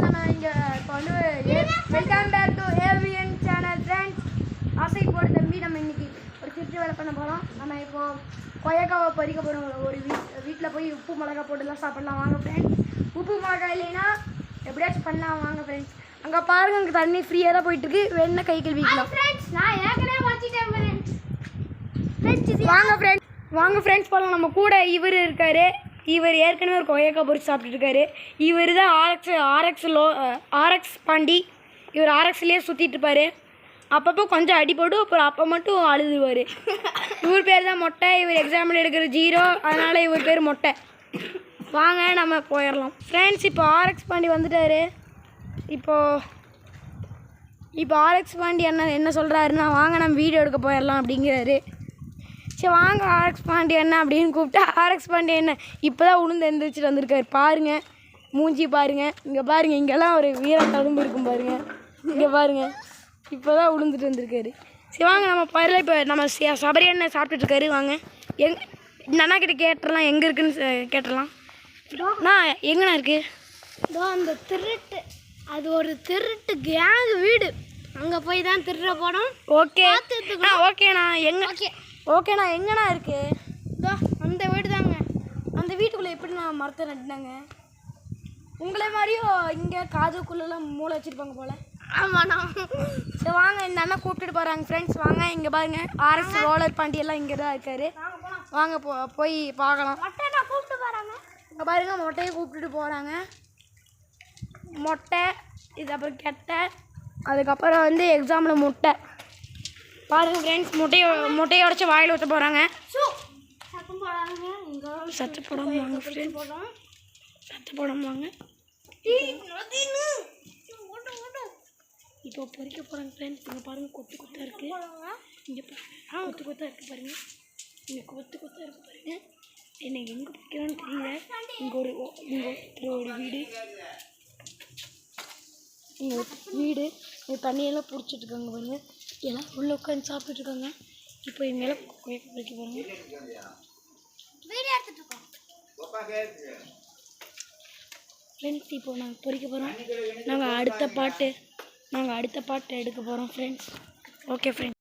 நம்ம இங்கே இப்போ வந்து welcome back to AVN channel friends. ஆசை போட தம்பி நம்ம இன்னைக்கு ஒரு திருச்சி வேலை பண்ண போகிறோம். நம்ம இப்போது கொய்யாக்காவை பறிக்க போகிறோம். ஒரு வீட்டில் போய் உப்பு மிளகா போட்டுலாம் சாப்பிட்லாம் வாங்க ஃப்ரெண்ட்ஸ். உப்பு மிளகா இல்லைன்னா எப்படியாச்சும் பண்ணலாம் வாங்க ஃப்ரெண்ட்ஸ். அங்கே பாருங்கள், அங்கே தண்ணி ஃப்ரீயாக தான் போயிட்டுருக்கு. வேணா கை கழுவிக்கலாம் ஃப்ரெண்ட்ஸ். நான் ஏற்கனவே வச்சுட்டேன் ஃப்ரெண்ட்ஸ். வாங்க ஃப்ரெண்ட்ஸ் போகலாம். நம்ம கூட இவர் இருக்கார். இவர் ஏற்கனவே ஒரு கொய்யாக்கா பொறிச்சு சாப்பிட்டுட்டு இருக்காரு. இவர் தான் ஆர்எக்ஸ் பாண்டி. இவர் ஆர்எக்ஸ்லேயே சுற்றிட்டு இருப்பார். அப்பப்போ கொஞ்சம் அடி போடும், அப்புறம் அப்போ மட்டும் அழுதுவார். இவர் பேர் தான் மொட்டை. இவர் எக்ஸாம்பிள் எடுக்கிற 0, அதனால் இவர் பேர் மொட்டை. வாங்க நம்ம போயிடலாம் ஃப்ரெண்ட்ஸ். இப்போ ஆர்எக்ஸ் பாண்டி வந்துட்டார். இப்போ ஆர்எக்ஸ் பாண்டி என்ன சொல்கிறாருன்னா, வாங்க நம்ம வீடியோ எடுக்க போயிடலாம் அப்படிங்கிறாரு. சரி வாங்க ஆர்எக்ஸ் பாண்டி என்ன அப்படின்னு கூப்பிட்டா, ஆர்எக்ஸ் பாண்டி என்ன இப்போ தான் உளுந்து எழுந்திரிச்சிட்டு வந்திருக்காரு. பாருங்கள், மூஞ்சி பாருங்கள், இங்கே பாருங்கள், இங்கெல்லாம் ஒரு வீர தழும்பு இருக்கும் பாருங்கள். இங்கே பாருங்கள், இப்போ தான் உளுந்துட்டு வந்திருக்காரு. சரி வாங்க நம்ம போயிடலாம். இப்போ நம்ம சபரி என்ன சாப்பிட்டுட்ருக்காரு. வாங்க இந்த அண்ணா கிட்ட கேட்டுடலாம், எங்கே இருக்குன்னு கேட்டுடலாம். நான் எங்கண்ணா இருக்குது? இதோ அந்த திருட்டு, அது ஒரு திருட்டு கேங் வீடு. அங்கே போய் தான் திருட போனோம். ஓகேண்ணா ஓகேண்ணா எங்கண்ணா இருக்குது? இதோ அந்த வீடு தாங்க. அந்த வீட்டுக்குள்ளே எப்படி நான் மரத்தை நட்டினாங்க? உங்களே மாதிரியும் இங்கே காதுக்குள்ளெல்லாம் மூளை வச்சுருப்பாங்க போல். ஆமாண்ணா. சரி வாங்க, இந்த அண்ணா கூப்பிட்டுட்டு போகிறாங்க ஃப்ரெண்ட்ஸ். வாங்க இங்கே பாருங்கள், ஆர்எஸ் ரோலர் பாண்டியெல்லாம் இங்கே தான் இருக்கார். வாங்க போய் பார்க்கலாம். மொட்டை கூப்பிட்டு போகிறாங்க. இங்கே பாருங்கள், மொட்டையை கூப்பிட்டுட்டு போகிறாங்க. மொட்டை, இது அப்புறம் கெட்டை, அதுக்கப்புறம் வந்து எக்ஸாமில் முட்டை. பாருங்கள் ஃப்ரெண்ட்ஸ், முட்டையை உடச்சி வாயில் ஊற்ற போகிறாங்க. சத்து போடாமல் வாங்க ஃப்ரெண்ட்ஸ், சத்து போடாமல் வாங்க. இப்போ பொறிக்க போகிறாங்க ஃப்ரெண்ட்ஸ். இங்கே பாருங்கள், கொத்து கொத்தாக இருக்குது. இங்கே பாருங்கள், கொத்து கொத்தாக இருக்குது பாருங்கள். இங்கே கொத்து கொத்தாக இருக்குது பாருங்கள். என்னை எங்கே பிடிக்கிறான்னு தெரியல. இங்கே ஒரு வீடு, இங்கே வீடு, இங்கே தண்ணியெல்லாம் பிடிச்சிட்ருக்காங்க பாருங்க. எல்லாம் உள்ளே உட்காந்து சாப்பிட்டுட்ருக்காங்க. இப்போ இவங்கெல்லாம் கொய்யாக்கா பறிக்க போகிறாங்க. ஃப்ரெண்ட்ஸ் இப்போ நாங்கள் பொறிக்க போகிறோம். நாங்கள் அடுத்த பாட்டு எடுக்க போகிறோம் ஃப்ரெண்ட்ஸ். Okay friends.